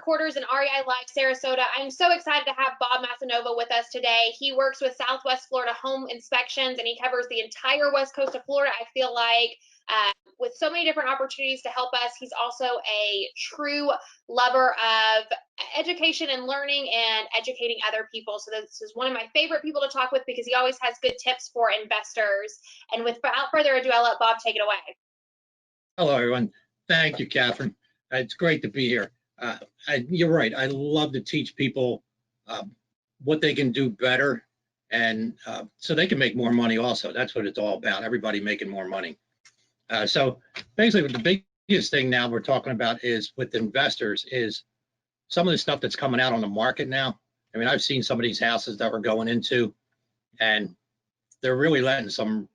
headquarters in REI Life, Sarasota. I'm so excited to have Bob Massanova with us today. He works with Southwest Florida Home Inspections, and he covers the entire west coast of Florida. I feel like with so many different opportunities to help us, he's also a true lover of education and learning and educating other people. So this is one of my favorite people to talk with because he always has good tips for investors. And without further ado, I'll let Bob take it away. Hello, everyone. Thank you, Catherine. It's great to be here. You're right. I love to teach people what they can do better, and so they can make more money also. That's what it's all about, everybody making more money. So basically, the biggest thing now we're talking about is with investors is some of the stuff that's coming out on the market now. I mean, I've seen some of these houses that we're going into, and they're really letting some,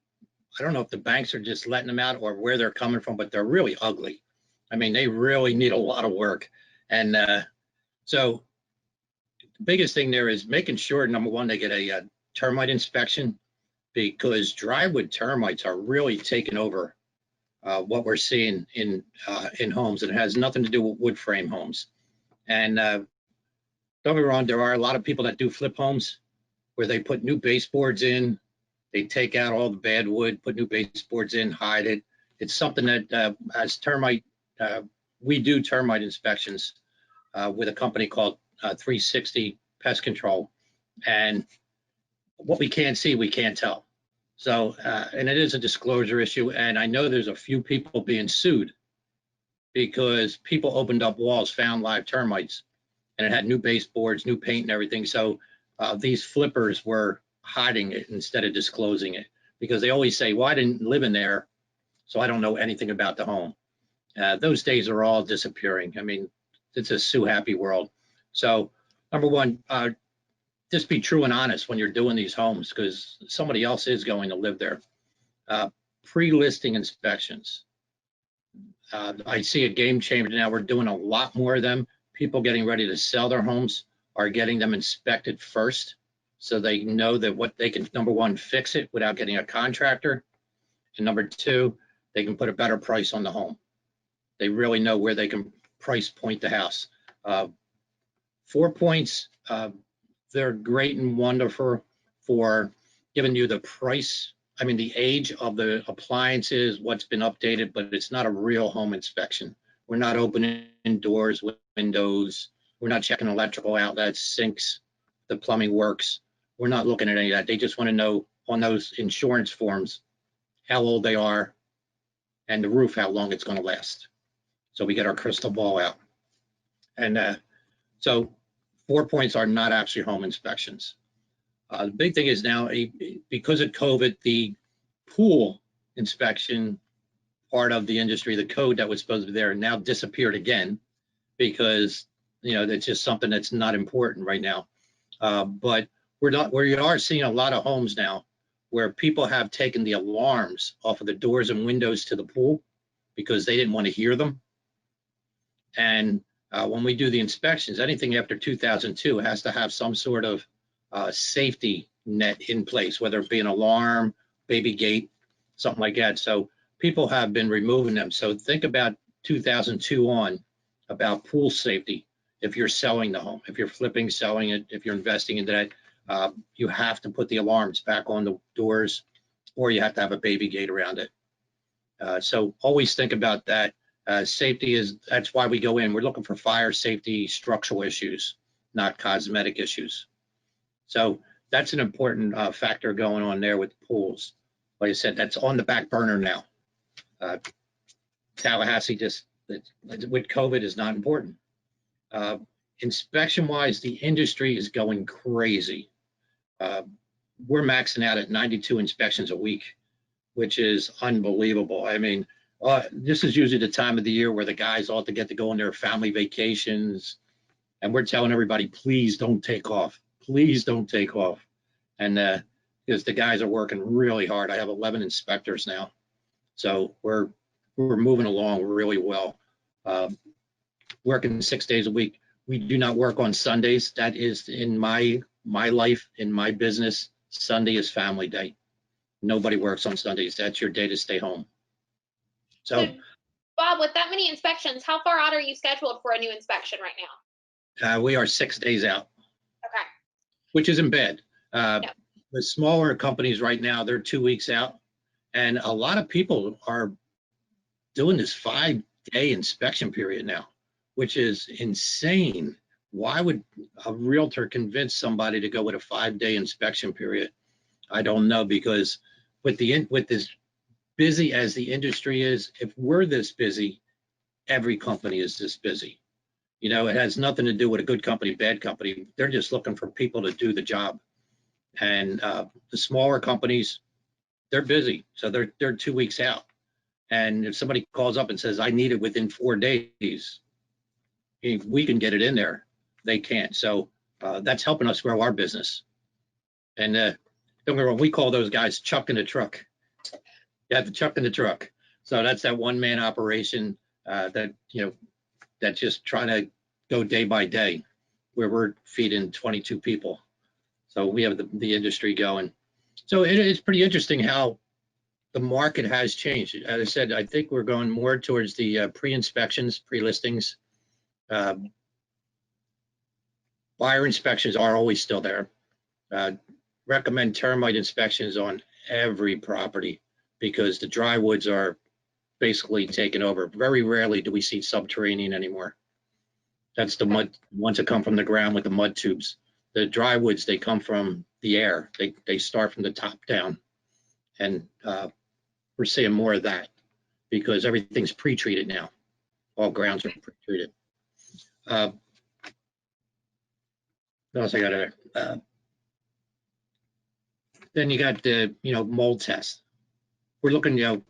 I don't know if the banks are just letting them out or where they're coming from, but they're really ugly. I mean, they really need a lot of work. And so the biggest thing there is making sure, number one, they get a termite inspection, because drywood termites are really taking over what we're seeing in homes. It has nothing to do with wood frame homes. And don't get me wrong, there are a lot of people that do flip homes where they put new baseboards in. They take out all the bad wood, put new baseboards in, hide it. It's something that as termite, we do termite inspections with a company called 360 Pest Control. And what we can't see, we can't tell. So, and it is a disclosure issue. And I know there's a few people being sued because people opened up walls, found live termites, and it had new baseboards, new paint and everything. So these flippers were hiding it instead of disclosing it, because they always say, well, I didn't live in there, so I don't know anything about the home. Those days are all disappearing. I mean, it's a sue happy world. So number one, just be true and honest when you're doing these homes, because somebody else is going to live there. Pre-listing inspections. I see a game changer now. We're doing a lot more of them. People getting ready to sell their homes are getting them inspected first, so they know that what they can, number one, fix it without getting a contractor, and number two, they can put a better price on the home. They really know where they can price point the house. 4 points, they're great and wonderful for giving you the price, I mean the age of the appliances, what's been updated, but it's not a real home inspection. We're not opening doors, windows, we're not checking electrical outlets, sinks, the plumbing works. We're not looking at any of that. They just want to know on those insurance forms how old they are and the roof, how long it's going to last. So we get our crystal ball out. And so 4 points are not actually home inspections. The big thing is now, because of COVID, the pool inspection part of the industry, the code that was supposed to be there, now disappeared again, because it's just something that's not important right now. But we are seeing a lot of homes now where people have taken the alarms off of the doors and windows to the pool because they didn't want to hear them. And when we do the inspections, anything after 2002 has to have some sort of safety net in place, whether it be an alarm, baby gate, something like that. So people have been removing them. So think about 2002 on, about pool safety. If you're selling the home, if you're flipping, selling it, if you're investing into that, you have to put the alarms back on the doors, or you have to have a baby gate around it. So always think about that. Safety that's why we go in. We're looking for fire safety, structural issues, not cosmetic issues. So that's an important factor going on there with pools. Like I said, that's on the back burner now. Tallahassee with COVID is not important. Inspection wise, the industry is going crazy. We're maxing out at 92 inspections a week, which is unbelievable. I mean, this is usually the time of the year where the guys all get to go on their family vacations, and we're telling everybody, please don't take off. Please don't take off. And because the guys are working really hard. I have 11 inspectors now, so we're moving along really well. Working 6 days a week. We do not work on Sundays. That is in my life, in my business. Sunday is family day. Nobody works on Sundays. That's your day to stay home. So Bob, with that many inspections, how far out are you scheduled for a new inspection right now? We are 6 days out, Okay. which isn't bad. No. The smaller companies right now, they're 2 weeks out. And a lot of people are doing this 5-day inspection period now, which is insane. Why would a realtor convince somebody to go with a 5-day inspection period? I don't know, because with this busy as the industry is, if we're this busy, every company is this busy. You know, it has nothing to do with a good company, bad company. They're just looking for people to do the job. And the smaller companies, they're busy, so they're 2 weeks out. And if somebody calls up and says, I need it within 4 days, if we can get it in there, they can't. So that's helping us grow our business. And don't get me wrong, we call those guys chuck in the truck. You have to chuck in the truck. So that's that one-man operation that, you know, that's just trying to go day by day, where we're feeding 22 people. So we have the industry going. So it's pretty interesting how the market has changed. As I said, I think we're going more towards the pre-inspections, pre-listings. Buyer inspections are always still there. Recommend termite inspections on every property, because the dry woods are basically taken over. Very rarely do we see subterranean anymore. That's the mud, ones that come from the ground with the mud tubes. The dry woods, they come from the air. They start from the top down. And we're seeing more of that because everything's pre-treated now. All grounds are pre-treated. What else I got there? Then you got the, you know, mold test. We're looking, you know,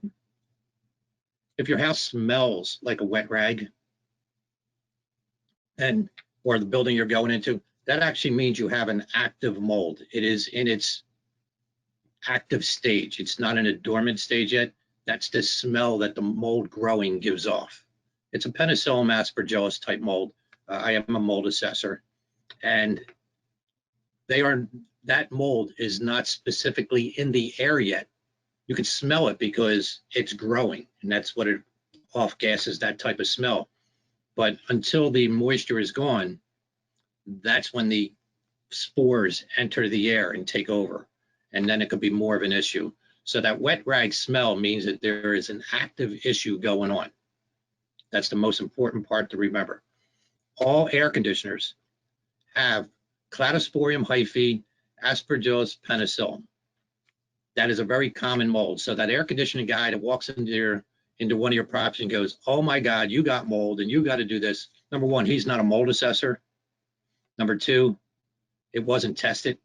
if your house smells like a wet rag, and or the building you're going into, that actually means you have an active mold. It is in its active stage. It's not in a dormant stage yet. That's the smell that the mold growing gives off. It's a Penicillium aspergillus type mold. I am a mold assessor, and that mold is not specifically in the air yet. You can smell it because it's growing, and that's what it off gases, that type of smell. But until the moisture is gone, that's when the spores enter the air and take over, and then it could be more of an issue. So that wet rag smell means that there is an active issue going on. That's the most important part to remember. All air conditioners have Cladosporium hyphae, Aspergillus penicillium. That is a very common mold. So that air conditioning guy that walks into one of your properties and goes, oh my God, you got mold and you got to do this. Number one, he's not a mold assessor. Number two, it wasn't tested.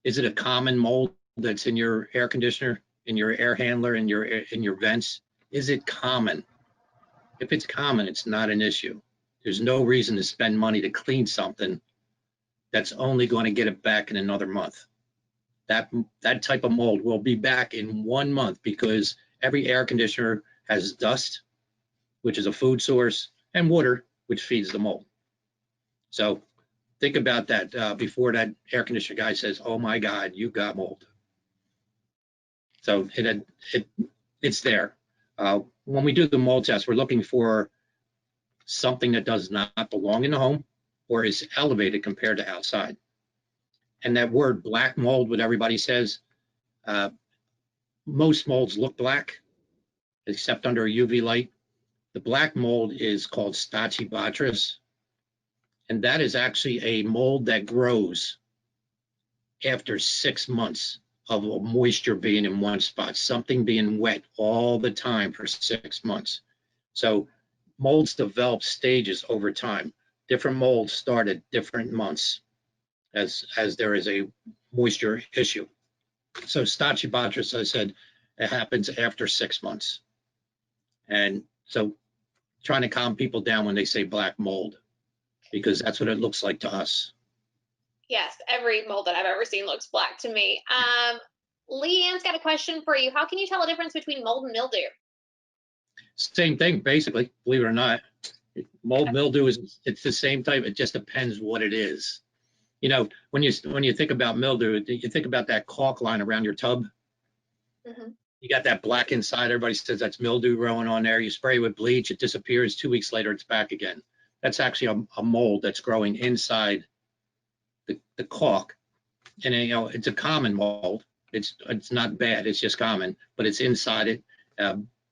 Is it a common mold that's in your air conditioner, in your air handler, in your vents? Is it common? If it's common, it's not an issue. There's no reason to spend money to clean something that's only going to get it back in another month. That type of mold will be back in 1 month, because every air conditioner has dust, which is a food source, and water, which feeds the mold. So think about that before that air conditioner guy says, oh my God, you got mold. So it's there. When we do the mold test, we're looking for something that does not belong in the home or is elevated compared to outside. And that word black mold, what everybody says, most molds look black, except under a UV light. The black mold is called Stachybotrys, and that is actually a mold that grows after 6 months of moisture being in one spot, something being wet all the time for 6 months. So molds develop stages over time. Different molds start at different months as there is a moisture issue. So Stachybotrys, as I said, it happens after 6 months. And so trying to calm people down when they say black mold, because that's what it looks like to us. Yes, every mold that I've ever seen looks black to me. Leanne's got a question for you. How can you tell the difference between mold and mildew? Same thing, basically, believe it or not. Mold mildew it's the same type. It just depends what it is. You know, when you think about mildew, you think about that caulk line around your tub. Mm-hmm. You got that black inside. Everybody says that's mildew growing on there. You spray with bleach, it disappears. 2 weeks later, it's back again. that's actually a mold that's growing inside the caulk. And it's a common mold. It's not bad. It's just common, but it's inside it.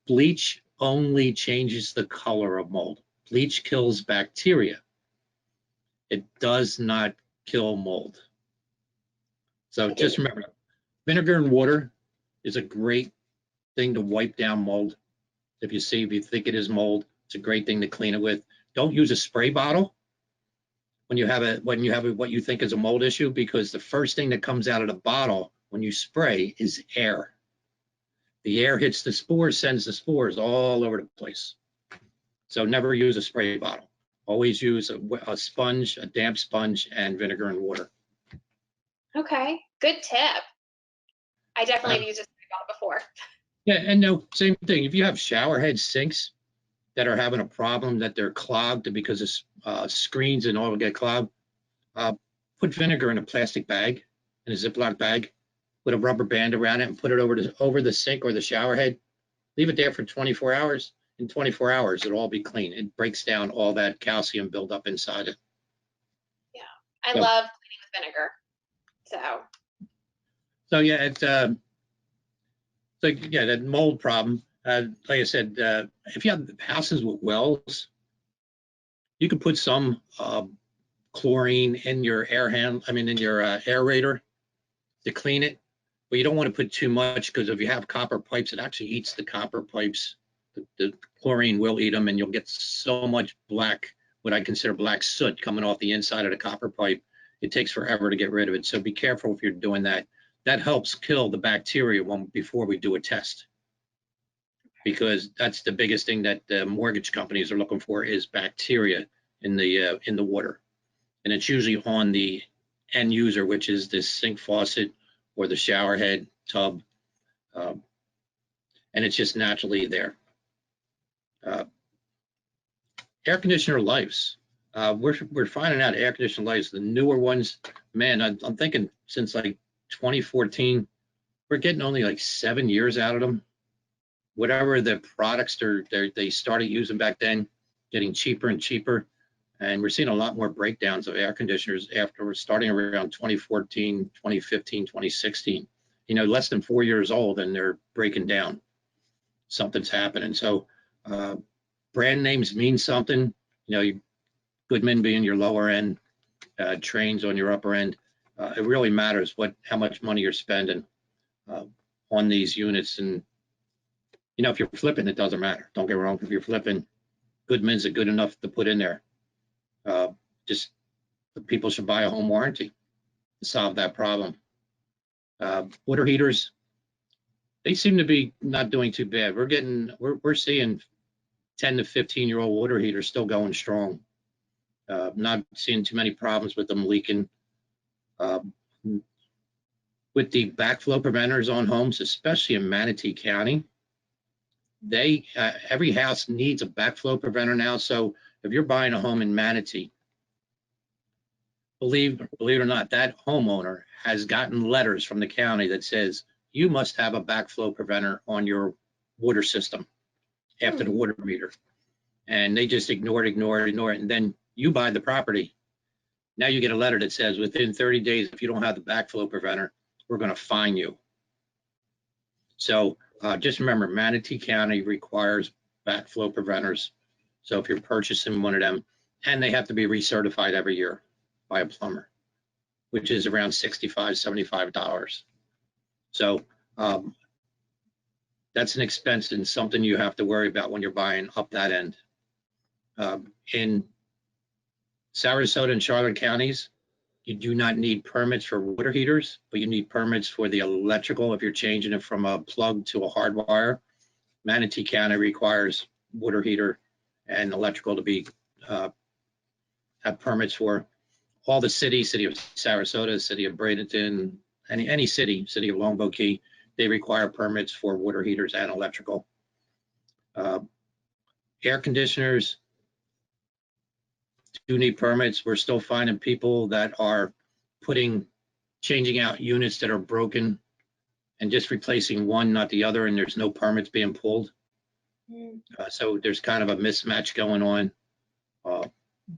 Bleach only changes the color of mold. Bleach kills bacteria. It does not kill mold. So just remember, vinegar and water is a great thing to wipe down mold. If you think it is mold, it's a great thing to clean it with. Don't use a spray bottle when you have what you think is a mold issue, because the first thing that comes out of the bottle when you spray is air. The air hits the spores, sends the spores all over the place. So never use a spray bottle. Always use a sponge, a damp sponge, and vinegar and water. Okay, good tip. I definitely have used a spray bottle before. Yeah, and no, same thing. If you have shower head sinks that are having a problem, that they're clogged because of screens and all get clogged, put vinegar in a plastic bag, in a Ziploc bag, with a rubber band around it, and put it over the sink or the shower head. Leave it there for 24 hours. In 24 hours, it'll all be clean. It breaks down all that calcium buildup inside it. Yeah, I love cleaning with vinegar. So yeah, it's that mold problem. Like I said, if you have houses with wells, you can put some chlorine in your aerator to clean it, but you don't want to put too much, because if you have copper pipes, it actually eats the copper pipes. The chlorine will eat them, and you'll get so much black, what I consider black soot, coming off the inside of the copper pipe. It takes forever to get rid of it. So be careful if you're doing that. That helps kill the bacteria before we do a test, because that's the biggest thing that the mortgage companies are looking for, is bacteria in the water. And it's usually on the end user, which is the sink faucet or the shower head tub, and it's just naturally there. Air conditioner lives. We're finding out air conditioner lives, the newer ones, man, I'm thinking since like 2014, we're getting only like 7 years out of them. Whatever the products they started using back then, getting cheaper and cheaper. And we're seeing a lot more breakdowns of air conditioners after starting around 2014, 2015, 2016. Less than 4 years old, and they're breaking down. Something's happening. So brand names mean something. Goodman being your lower end, Trains on your upper end. It really matters how much money you're spending on these units. And if you're flipping, it doesn't matter. Don't get me wrong. If you're flipping, Goodman's good enough to put in there. Just the people should buy a home warranty to solve that problem. Water heaters, they seem to be not doing too bad. We're seeing 10 to 15-year-old water heaters still going strong. Not seeing too many problems with them leaking. With the backflow preventers on homes, especially in Manatee County, every house needs a backflow preventer now. So if you're buying a home in Manatee, believe it or not, that homeowner has gotten letters from the county that says you must have a backflow preventer on your water system after the water meter. And they just ignore it. And then you buy the property. Now you get a letter that says within 30 days, if you don't have the backflow preventer, we're going to fine you. So just remember, Manatee County requires backflow preventers. So if you're purchasing one of them, and they have to be recertified every year by a plumber, which is around $65, $75. So that's an expense and something you have to worry about when you're buying up that end. In Sarasota and Charlotte counties, you do not need permits for water heaters, but you need permits for the electrical if you're changing it from a plug to a hard wire. Manatee County requires water heater and electrical to be have permits for. All the city of Sarasota, city of Bradenton, any city of Longboat Key, they require permits for water heaters and electrical. Air conditioners do need permits. We're still finding people that are changing out units that are broken and just replacing one, not the other, and there's no permits being pulled. So there's kind of a mismatch going on.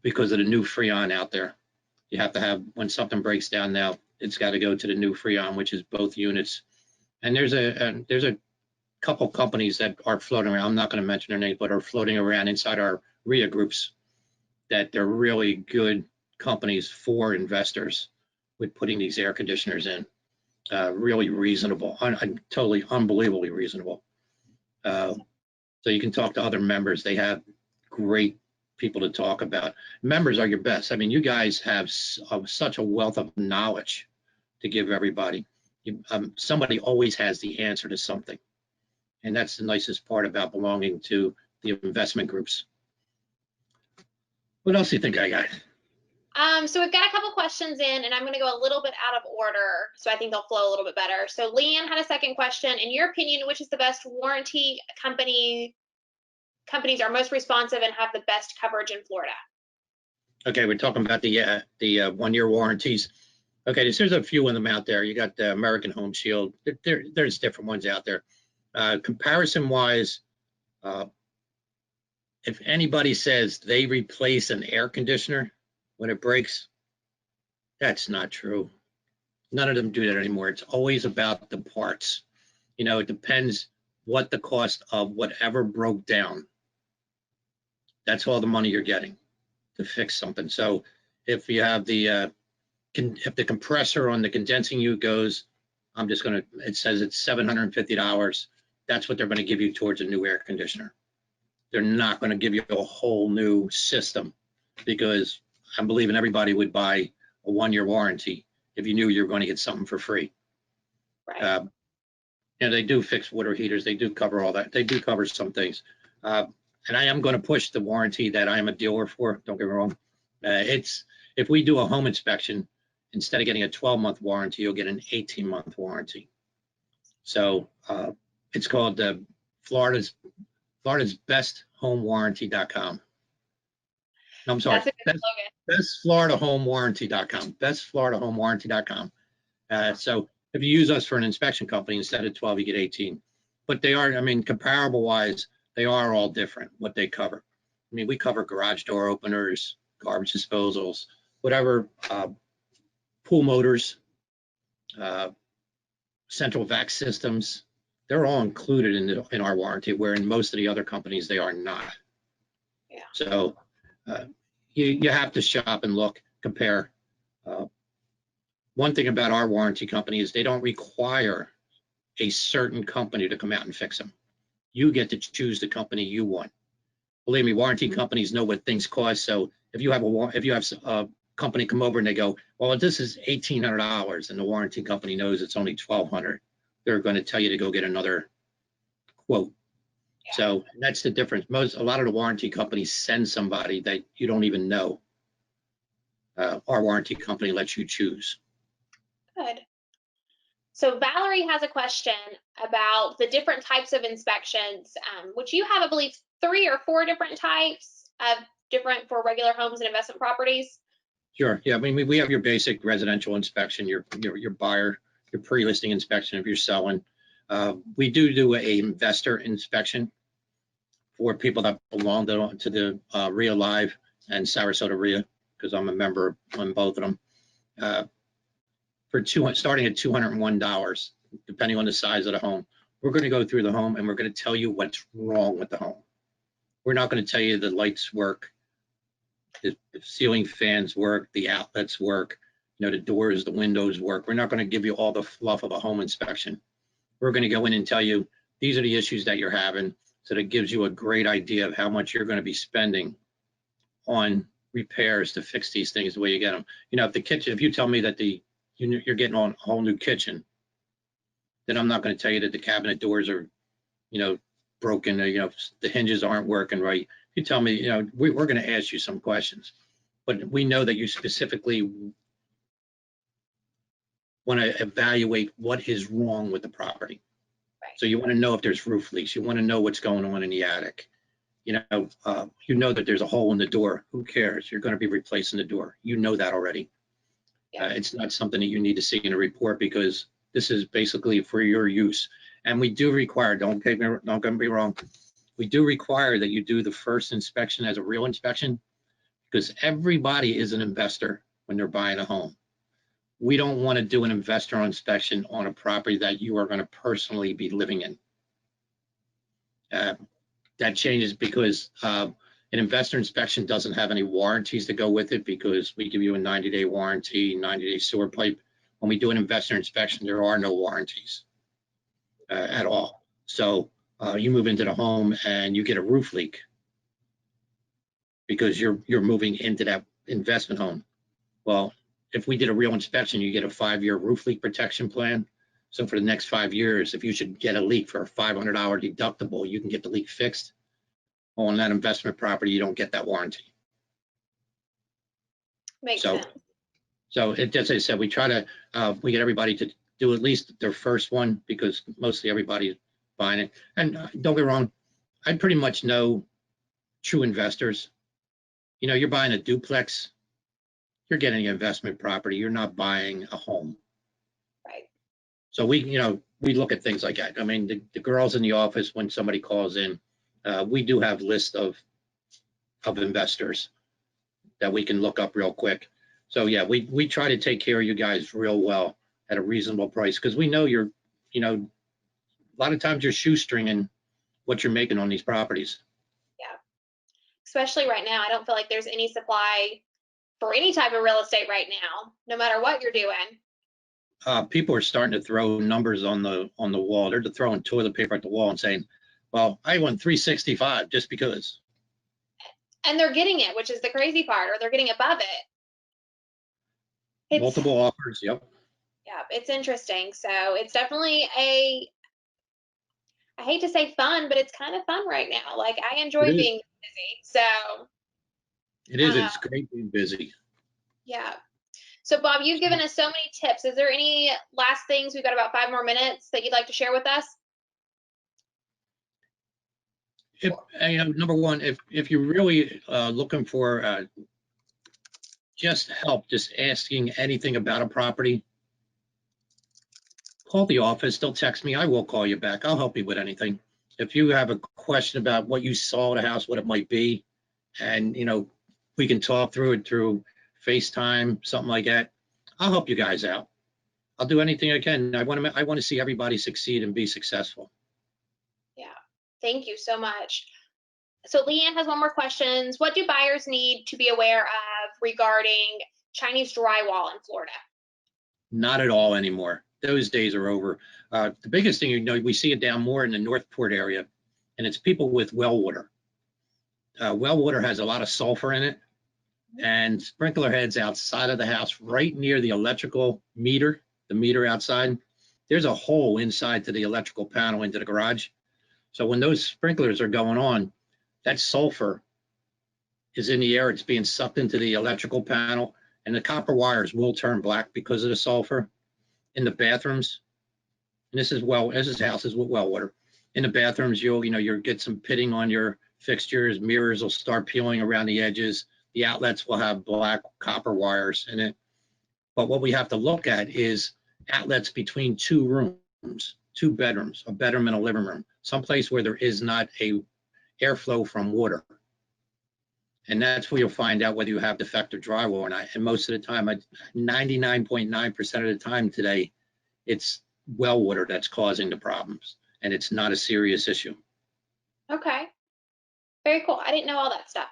because of the new Freon out there. You have to have, when something breaks down now, it's got to go to the new Freon, which is both units. And there's a couple companies that are floating around. I'm not going to mention their names, but are floating around inside our RIA groups that they're really good companies for investors with putting these air conditioners in. Really reasonable, totally unbelievably reasonable. So you can talk to other members. They have great people to talk about. Members are your best. I mean, you guys have such a wealth of knowledge to give everybody. Somebody always has the answer to something. And that's the nicest part about belonging to the investment groups. What else do you think I got? So we've got a couple questions in, and I'm going to go a little bit out of order, so I think they'll flow a little bit better. So Leanne had a second question. In your opinion, which is the best warranty companies are most responsive and have the best coverage in Florida? Okay, we're talking about the 1-year warranties. Okay, there's a few of them out there. You got the American Home Shield. There's different ones out there. Comparison-wise, if anybody says they replace an air conditioner when it breaks, that's not true. None of them do that anymore. It's always about the parts. You know, it depends what the cost of whatever broke down. That's all the money you're getting to fix something. So if you have if the compressor on the condensing unit goes, it says it's $750. That's what they're going to give you towards a new air conditioner. They're not going to give you a whole new system, because I'm believing everybody would buy a 1-year warranty if you knew you were going to get something for free. Right. They do fix water heaters. They do cover all that. They do cover some things. And I am going to push the warranty that I am a dealer for. Don't get me wrong. If we do a home inspection, instead of getting a 12-month warranty, you'll get an 18-month warranty. So it's called Florida's Best Home Warranty.com. No, I'm sorry. That's a good slogan. BestFloridaHomeWarranty.com. BestFloridaHomeWarranty.com. So if you use us for an inspection company, instead of 12, you get 18. But they are, I mean, comparable wise, they are all different, what they cover. I mean, we cover garage door openers, garbage disposals, whatever, pool motors, central vac systems. They're all included in our warranty, where in most of the other companies, they are not. Yeah. So you have to shop and look, compare. One thing about our warranty company is they don't require a certain company to come out and fix them. You get to choose the company you want. Believe me, warranty companies know what things cost. So if you have a company come over and they go, well, this is $1,800, and the warranty company knows it's only $1,200, they're going to tell you to go get another quote. Yeah. So that's the difference. A lot of the warranty companies send somebody that you don't even know. Our warranty company lets you choose. Good. So Valerie has a question about the different types of inspections, which you have, I believe, 3 or 4 different types of different for regular homes and investment properties. Sure. Yeah. I mean, we have your basic residential inspection, your buyer, your pre-listing inspection if you're selling. We do an investor inspection for people that belong to the RIA Live and Sarasota RIA, because I'm a member on both of them. Starting at $201, depending on the size of the home. We're going to go through the home and we're going to tell you what's wrong with the home. We're not going to tell you the lights work, the ceiling fans work, the outlets work, the doors, the windows work. We're not going to give you all the fluff of a home inspection. We're going to go in and tell you these are the issues that you're having, so that gives you a great idea of how much you're going to be spending on repairs to fix these things the way you get them. If you tell me that you're getting on a whole new kitchen, then I'm not going to tell you that the cabinet doors are, broken, the hinges aren't working right. You tell me, we're going to ask you some questions, but we know that you specifically want to evaluate what is wrong with the property. Right. So you want to know if there's roof leaks. You want to know what's going on in the attic. You know that there's a hole in the door. Who cares? You're going to be replacing the door. You know that already. Yeah. It's not something that you need to see in a report, because this is basically for your use. And we do require, don't get me wrong, we do require that you do the first inspection as a real inspection, because everybody is an investor when they're buying a home. We don't want to do an investor inspection on a property that you are going to personally be living in. That changes because an investor inspection doesn't have any warranties to go with it, because we give you a 90-day warranty, 90-day sewer pipe. When we do an investor inspection, there are no warranties at all. So you move into the home and you get a roof leak because you're moving into that investment home. Well, if we did a real inspection, you get a 5-year roof leak protection plan. So for the next 5 years, if you should get a leak for a $500 deductible, you can get the leak fixed. On that investment property, you don't get that warranty. Makes sense. So as I said, we try to, we get everybody to do at least their first one, because mostly everybody's buying it. And don't get me wrong, I pretty much know true investors. You know, you're buying a duplex, you're getting an investment property, you're not buying a home. Right. So we look at things like that. I mean, the girls in the office, when somebody calls in, we do have lists of investors that we can look up real quick. So yeah, we try to take care of you guys real well at a reasonable price, because we know you're, a lot of times you're shoestringing what you're making on these properties. Yeah. Especially right now, I don't feel like there's any supply for any type of real estate right now, no matter what you're doing. People are starting to throw numbers on the wall. They're throwing toilet paper at the wall and saying, well, I want 365 just because. And they're getting it, which is the crazy part, or they're getting above it. Multiple offers, yep. Yeah, it's interesting. So it's definitely I hate to say fun, but it's kind of fun right now. Like, I enjoy being busy. So it is. It's great being busy. Yeah. So Bob, you've given us so many tips. Is there any last things? We've got about 5 more minutes that you'd like to share with us? Number one, if you're really looking for just help, just asking anything about a property, call the office. They'll text me. I will call you back. I'll help you with anything. If you have a question about what you saw at a house, what it might be, and we can talk through it through FaceTime, something like that, I'll help you guys out. I'll do anything I can. I want to see everybody succeed and be successful. Yeah. Thank you so much. So Leanne has one more question. What do buyers need to be aware of regarding Chinese drywall in Florida? Not at all anymore. Those days are over. The biggest thing, we see it down more in the Northport area, and it's people with well water. Well water has a lot of sulfur in it, and sprinkler heads outside of the house, right near the electrical meter, the meter outside, there's a hole inside to the electrical panel into the garage. So when those sprinklers are going on, that sulfur is in the air. It's being sucked into the electrical panel, and the copper wires will turn black because of the sulfur. In the bathrooms, and this is houses with well water. In the bathrooms, you'll get some pitting on your fixtures. Mirrors will start peeling around the edges. The outlets will have black copper wires in it. But what we have to look at is outlets between 2 rooms, 2 bedrooms, a bedroom and a living room, someplace where there is not a airflow from water. And that's where you'll find out whether you have defective drywall or not. And most of the time, 99.9% of the time today, it's well water that's causing the problems, and it's not a serious issue. Okay. Very cool. I didn't know all that stuff.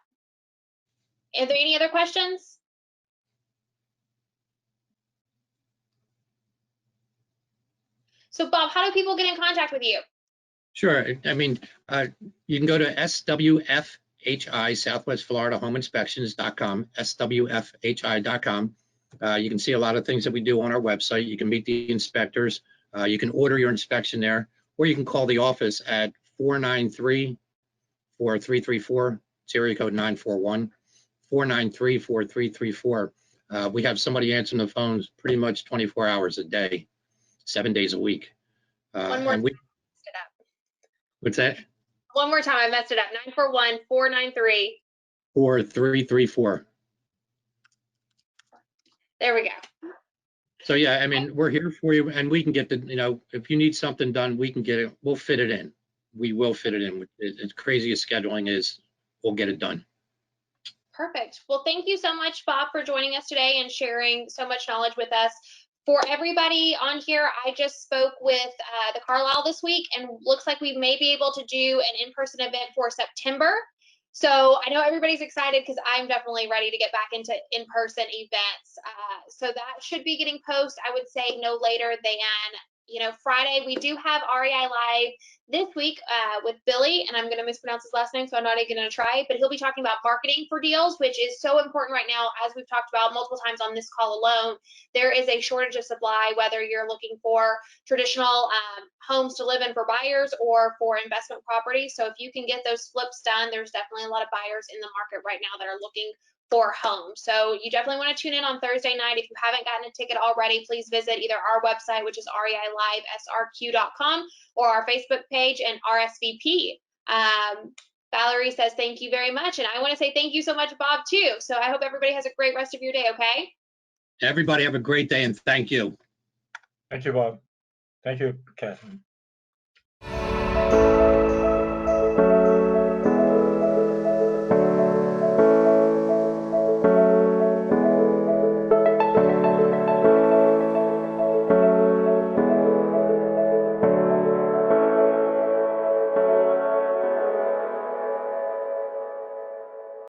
Are there any other questions? So Bob, how do people get in contact with you? Sure. I mean, you can go to SWFHI, Southwest Florida Home Inspections.com, SWFHI.com. You can see a lot of things that we do on our website. You can meet the inspectors. You can order your inspection there, or you can call the office at 493-4334, area code 941, 493-4334. We have somebody answering the phones pretty much 24 hours a day, 7 days a week. One more. What's that? One more time, I messed it up. 941-493-4334. There we go. So yeah, I mean, we're here for you, and we can get if you need something done, we can get it. We'll fit it in. We will fit it in. As crazy as scheduling is, we'll get it done. Perfect. Well, thank you so much, Bob, for joining us today and sharing so much knowledge with us. For everybody on here, I just spoke with the Carlisle this week, and looks like we may be able to do an in-person event for September. So I know everybody's excited because I'm definitely ready to get back into in-person events. So that should be getting posted, I would say, no later than Friday. We do have REI Live this week with Billy, and I'm going to mispronounce his last name, so I'm not even going to try, but he'll be talking about marketing for deals, which is so important right now. As we've talked about multiple times on this call alone, there is a shortage of supply, whether you're looking for traditional homes to live in for buyers or for investment property. So if you can get those flips done, there's definitely a lot of buyers in the market right now that are looking for homes. So you definitely want to tune in on Thursday night. If you haven't gotten a ticket already, please visit either our website, which is reilivesrq.com, or our Facebook page and RSVP. Valerie says thank you very much, and I want to say thank you so much, Bob, too. So I hope everybody has a great rest of your day. Okay. Everybody have a great day, and thank you. Thank you, Bob. Thank you, Catherine.